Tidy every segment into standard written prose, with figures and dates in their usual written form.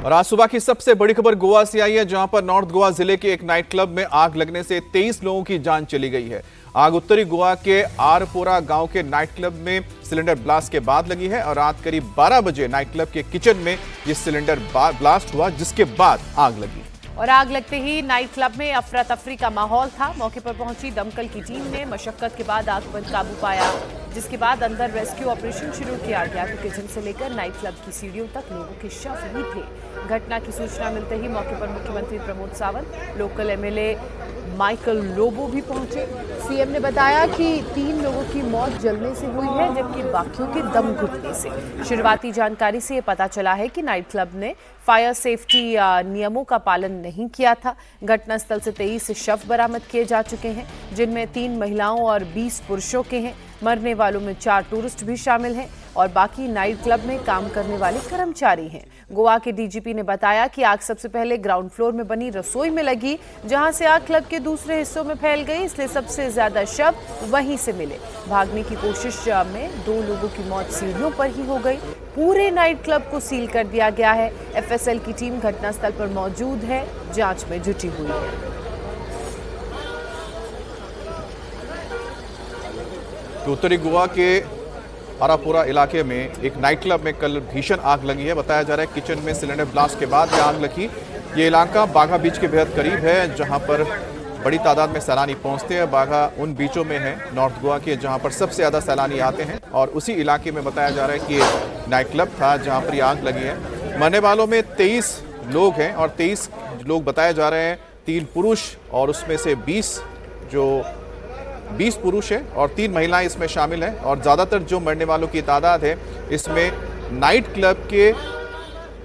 और आज सुबह की सबसे बड़ी खबर गोवा से आई है, जहां पर नॉर्थ गोवा जिले के एक नाइट क्लब में आग लगने से 23 लोगों की जान चली गई है। आग उत्तरी गोवा के आरपोरा गांव के नाइट क्लब में सिलेंडर ब्लास्ट के बाद लगी है और रात करीब 12 बजे नाइट क्लब के किचन में यह सिलेंडर ब्लास्ट हुआ, जिसके बाद आग लगी। और आग लगते ही नाइट क्लब में अफरा तफरी का माहौल था। मौके पर पहुंची दमकल की टीम ने मशक्कत के बाद आग पर काबू पाया, जिसके बाद अंदर रेस्क्यू ऑपरेशन शुरू किया गया। तो किचन से लेकर नाइट क्लब की सीढ़ियों तक लोगों के शव ही थे। घटना की सूचना मिलते ही मौके पर मुख्यमंत्री Pramod Sawant, local MLA Michael Lobo भी पहुंचे। सीएम ने बताया कि 3 लोगों की मौत जलने से हुई है, जबकि बाकियों के दम घुटने से। शुरुआती जानकारी से ये पता चला है कि नाइट क्लब ने फायर सेफ्टी नियमों का पालन नहीं किया था। घटनास्थल से 23 शव बरामद किए जा चुके हैं, जिनमें 3 महिलाओं और 20 पुरुषों के हैं। मरने वालों में 4 टूरिस्ट भी शामिल हैं और बाकी नाइट क्लब में काम करने वाले कर्मचारी हैं। गोवा के डीजीपी ने बताया कि आग सबसे पहले ग्राउंड फ्लोर में बनी रसोई में लगी, जहां से आग क्लब के दूसरे हिस्सों में फैल गई, इसलिए सबसे ज्यादा शव वहीं से मिले। भागने की कोशिश में 2 लोगों की मौत सीढ़ियों पर ही हो गई। पूरे नाइट क्लब को सील कर दिया गया है। एफएसएल की टीम घटनास्थल पर मौजूद है, जांच में जुटी हुई है। तो उत्तरी गोवा के आरापुरा इलाके में एक नाइट क्लब में कल भीषण आग लगी है। बताया जा रहा है किचन में सिलेंडर ब्लास्ट के बाद यह आग लगी। ये इलाका बाघा बीच के बेहद करीब है, जहां पर बड़ी तादाद में सैलानी पहुंचते हैं। बाघा उन बीचों में है नॉर्थ गोवा के, जहां पर सबसे ज़्यादा सैलानी आते हैं और उसी इलाके में बताया जा रहा है कि ये नाइट क्लब था जहाँ पर ये आग लगी है। मरने वालों में 23 लोग हैं और 23 लोग बताए जा रहे हैं, 3 पुरुष और उसमें से 20 पुरुष हैं और 3 महिलाएं इसमें शामिल हैं। और ज़्यादातर जो मरने वालों की तादाद है, इसमें नाइट क्लब के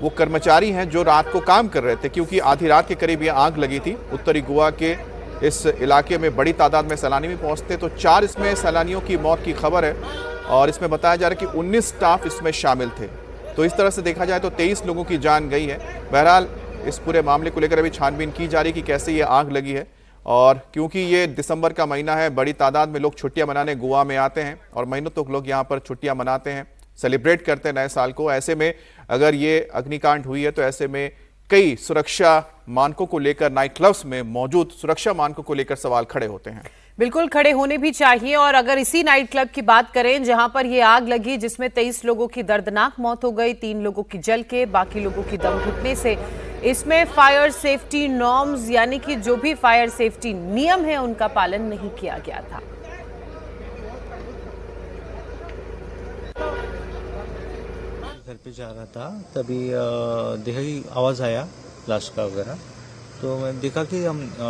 वो कर्मचारी हैं जो रात को काम कर रहे थे, क्योंकि आधी रात के करीब ये आग लगी थी। उत्तरी गोवा के इस इलाके में बड़ी तादाद में सैलानी भी पहुंचते, तो 4 इसमें सैलानियों की मौत की खबर है और इसमें बताया जा रहा है कि 19 स्टाफ इसमें शामिल थे। तो इस तरह से देखा जाए तो 23 लोगों की जान गई है। बहरहाल इस पूरे मामले को लेकर अभी छानबीन की जा रही है कि कैसे ये आग लगी है। और क्योंकि ये दिसंबर का महीना है, बड़ी तादाद में लोग छुट्टियां मनाने गोवा में आते हैं और महीनों तक लोग यहाँ पर छुट्टियां मनाते हैं, सेलिब्रेट करते हैं नए साल को। ऐसे में अगर ये अग्निकांड हुई है तो ऐसे में कई सुरक्षा मानकों को लेकर नाइट क्लब्स में मौजूद सुरक्षा मानकों को लेकर सवाल खड़े होते हैं। बिल्कुल खड़े होने भी चाहिए। और अगर इसी नाइट क्लब की बात करें जहां पर ये आग लगी, जिसमें 23 लोगों की दर्दनाक मौत हो गई, 3 लोगों की जल के, बाकी लोगों की दम घुटने से, इसमें फायर सेफ्टी नॉर्म्स यानी कि जो भी फायर सेफ्टी नियम है उनका पालन नहीं किया गया था। घर पे जा रहा था, तभी देखा कि आवाज़ आया ब्लास्ट का वगैरह, तो मैं देखा कि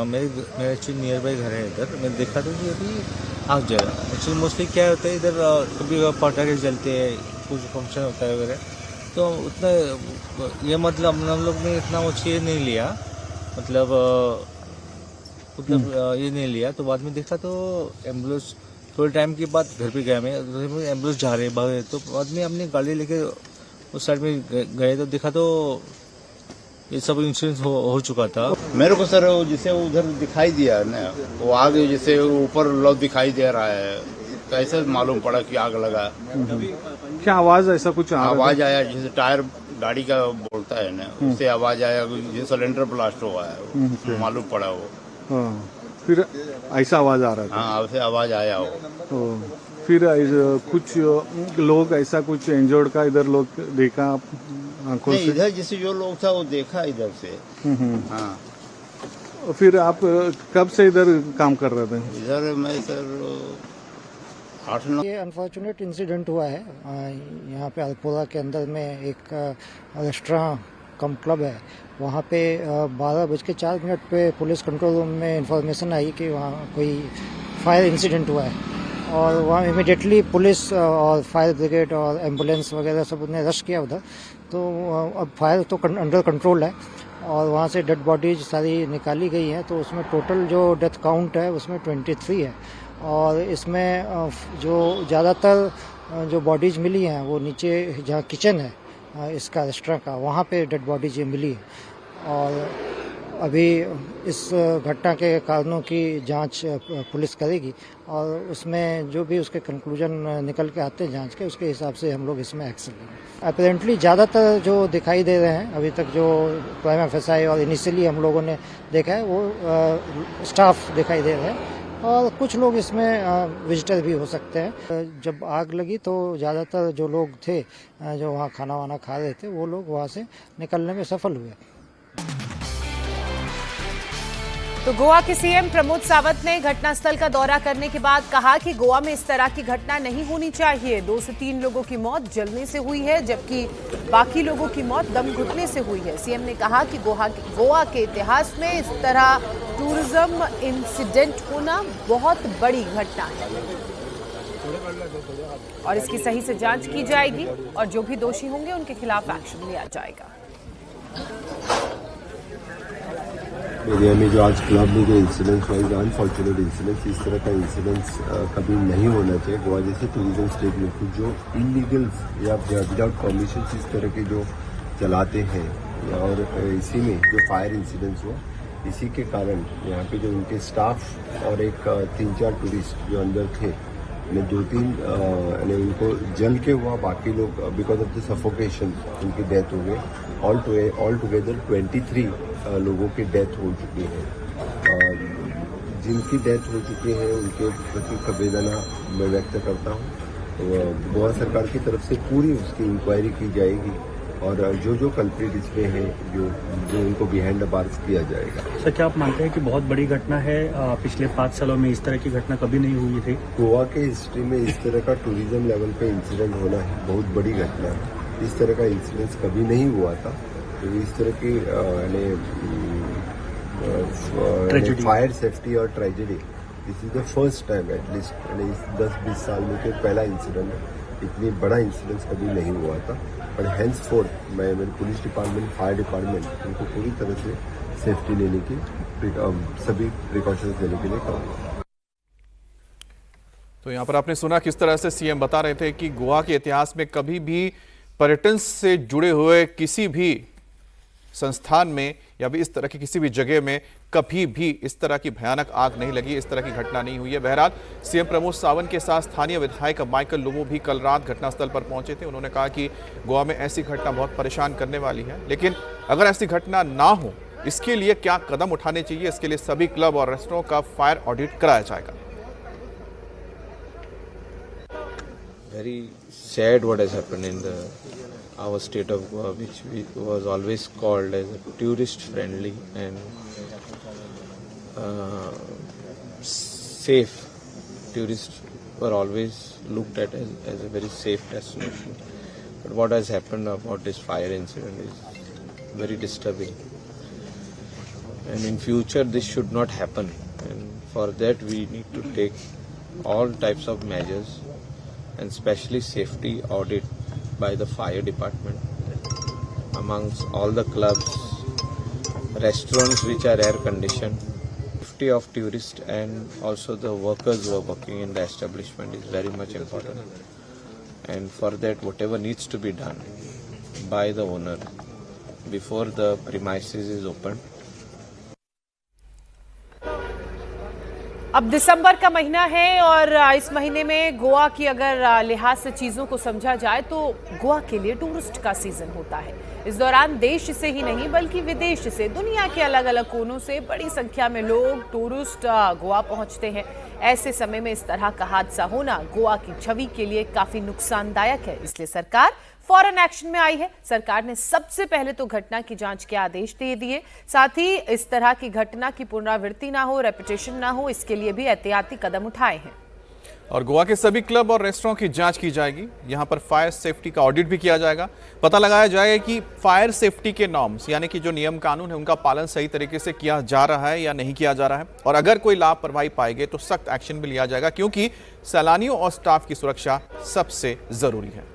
मेरे एक्चुअली नियर बाई घर है इधर। मैं देखा था कि अभी आग जला। एक्चुअली मोस्टली क्या होता है इधर, कभी पटाखे जलते हैं, कुछ फंक्शन होता है वगैरह, तो उतना ये मतलब हम लोग ने इतना वो चीज़ नहीं लिया, मतलब ये नहीं लिया। तो बाद में देखा तो एम्बुलेंस थोड़े टाइम के बाद घर पे गया मैं, एम्बुलेंस जा रहे भागे, तो बाद में अपनी गाड़ी लेके उस साइड में गए तो देखा तो ये सब इंसिडेंट हो चुका था। मेरे को सर जिसे उधर दिखाई दिया ना, वो आग जैसे ऊपर लौ दिखाई दे रहा है, तो ऐसे मालूम पड़ा कि आग लगा। क्या आवाज ऐसा कुछ आवाज आया जैसे टायर गाड़ी का बोलता है ना, उससे आवाज आया जैसे सिलेंडर ब्लास्ट हुआ है, मालूम पड़ा वो। फिर ऐसा आवाज आ रहा था? हाँ, ऐसे आवाज आया वो। फिर कुछ लोग ऐसा कुछ इंजर्ड का इधर लोग देखा आंखों से? इधर जैसे जो लोग था वो देखा इधर से। हाँ। फिर आप कब से इधर काम कर रहे थे? इधर मैं सर 8-9। ये अनफॉर्चुनेट इंसिडेंट हुआ है यहाँ पे अल्पोरा के अंदर में एक रेस्टोरेंट कम क्लब है। वहाँ पे 12:04 पे पुलिस कंट्रोल रूम में इंफॉर्मेशन आई कि वहाँ कोई फायर इंसिडेंट हुआ है और वहाँ इमिडिएटली पुलिस और फायर ब्रिगेड और एम्बुलेंस वगैरह सब ने रश किया उधर। तो अब फायर तो अंडर कंट्रोल है और वहाँ से डेड बॉडीज सारी निकाली गई हैं। तो उसमें टोटल जो डेथ काउंट है उसमें 23 है और इसमें जो ज़्यादातर जो बॉडीज मिली हैं वो नीचे जहाँ किचन है इसका रेस्टोरेंट का, वहाँ पे डेड बॉडीज ये मिली है। और अभी इस घटना के कारणों की जांच पुलिस करेगी और उसमें जो भी उसके कंक्लूजन निकल के आते हैं जांच के, उसके हिसाब से हम लोग इसमें एक्शन लेंगे। अपेरेंटली ज़्यादातर जो दिखाई दे रहे हैं अभी तक, जो प्राइमा फेसाई और इनिशियली हम लोगों ने देखा है, वो स्टाफ दिखाई दे रहे हैं और कुछ लोग इसमें विजिटर भी हो सकते हैं। जब आग लगी तो ज़्यादातर जो लोग थे जो वहाँ खाना वाना खा रहे थे, वो लोग वहाँ से निकलने में सफल हुए। तो गोवा के सीएम प्रमोद सावंत ने घटनास्थल का दौरा करने के बाद कहा कि गोवा में इस तरह की घटना नहीं होनी चाहिए। 2 से 3 लोगों की मौत जलने से हुई है, जबकि बाकी लोगों की मौत दम घुटने से हुई है। सीएम ने कहा कि गोवा के इतिहास में इस तरह टूरिज्म इंसिडेंट होना बहुत बड़ी घटना है और इसकी सही से जांच की जाएगी और जो भी दोषी होंगे उनके खिलाफ एक्शन लिया जाएगा। एरिया में जो आज क्लब में जो इंसिडेंट्स हुआ, अनफॉर्चुनेट इंसिडेंट्स, इस तरह का इंसिडेंट्स कभी नहीं होना चाहिए। गोवा जैसे टूरिज्म स्टेट में कुछ जो इलीगल्स या विदाउट परमिशन इस तरह के जो चलाते हैं, और इसी में जो फायर इंसिडेंट्स हुआ, इसी के कारण यहाँ पे जो उनके स्टाफ और एक 3-4 टूरिस्ट जो अंदर थे, 2-3 उनको जल के हुआ, बाकी लोग बिकॉज ऑफ द सफोकेशन उनकी डेथ हो गई। ऑल टुगेदर 23 लोगों की डेथ हो चुकी है। जिनकी डेथ हो चुकी है उनके प्रति संवेदना मैं व्यक्त करता हूँ। गोवा सरकार की तरफ से पूरी उसकी इंक्वायरी की जाएगी और जो कल्प्रिट इसमें है, जो उनको बिहाइंड द बार्स किया जाएगा। सर, क्या आप मानते हैं कि बहुत बड़ी घटना है? पिछले 5 सालों में इस तरह की घटना कभी नहीं हुई थी। गोवा के हिस्ट्री में इस तरह का टूरिज्म लेवल पे इंसिडेंट होना है बहुत बड़ी घटना है। इस तरह का इंसिडेंट कभी नहीं हुआ था। तो इस तरह की फायर सेफ्टी और tragedy, this is the first time at least 10-20 साल में पहला इंसिडेंट है। इतनी बड़ा इंसिडेंट कभी नहीं हुआ था। पर हैंड्स फोर्थ मैं मेरे पुलिस डिपार्टमेंट, फायर डिपार्टमेंट उनको पूरी तरह से सेफ्टी लेने की, सभी प्रिकॉशंस लेने के लिए कहूँगा। तो यहाँ पर आपने सुना किस तरह से सीएम बता रहे थे कि गोवा के इतिहास में कभी भी पर्यटन से जुड़े हुए किसी भी संस्थान में या भी इस तरह की किसी भी जगह में कभी भी इस तरह की भयानक आग नहीं लगी, इस तरह की घटना नहीं हुई है। बहरहाल सीएम प्रमोद सावंत के साथ स्थानीय विधायक माइकल लोबो भी कल रात घटनास्थल पर पहुंचे थे। उन्होंने कहा कि गोवा में ऐसी घटना बहुत परेशान करने वाली है, लेकिन अगर ऐसी घटना ना हो इसके लिए क्या कदम उठाने चाहिए, इसके लिए सभी क्लब और रेस्टोरेंट का फायर ऑडिट कराया जाएगा। Very sad what has happened in our state of Goa, which was always called as a tourist friendly and safe. Tourists were always looked at as a very safe destination. But what has happened about this fire incident is very disturbing. And in future this should not happen. And for that we need to take all types of measures, and especially safety audit by the fire department amongst all the clubs, restaurants which are air conditioned. Safety of tourists and also the workers who are working in the establishment is very much important, and for that whatever needs to be done by the owner before the premises is opened. अब दिसंबर का महीना है और इस महीने में गोवा की अगर लिहाज से चीज़ों को समझा जाए तो गोवा के लिए टूरिस्ट का सीजन होता है। इस दौरान देश से ही नहीं बल्कि विदेश से, दुनिया के अलग अलग कोनों से बड़ी संख्या में लोग टूरिस्ट गोवा पहुंचते हैं। ऐसे समय में इस तरह का हादसा होना गोवा की छवि के लिए काफी नुकसानदायक है, इसलिए सरकार फौरन एक्शन में आई है। सरकार ने सबसे पहले तो घटना की जांच के आदेश दे दिए, साथ ही इस तरह की घटना की पुनरावृत्ति ना हो, रेपिटेशन ना हो, इसके लिए भी एहतियाती कदम उठाए हैं। और गोवा के सभी क्लब और रेस्टोरेंट की जांच की जाएगी। यहां पर फायर सेफ्टी का ऑडिट भी किया जाएगा। पता लगाया जाएगा कि फायर सेफ्टी के नॉर्म्स यानी कि जो नियम कानून है उनका पालन सही तरीके से किया जा रहा है या नहीं किया जा रहा है, और अगर कोई लापरवाही पाई गई तो सख्त एक्शन भी लिया जाएगा, क्योंकि सैलानियों और स्टाफ की सुरक्षा सबसे जरूरी है।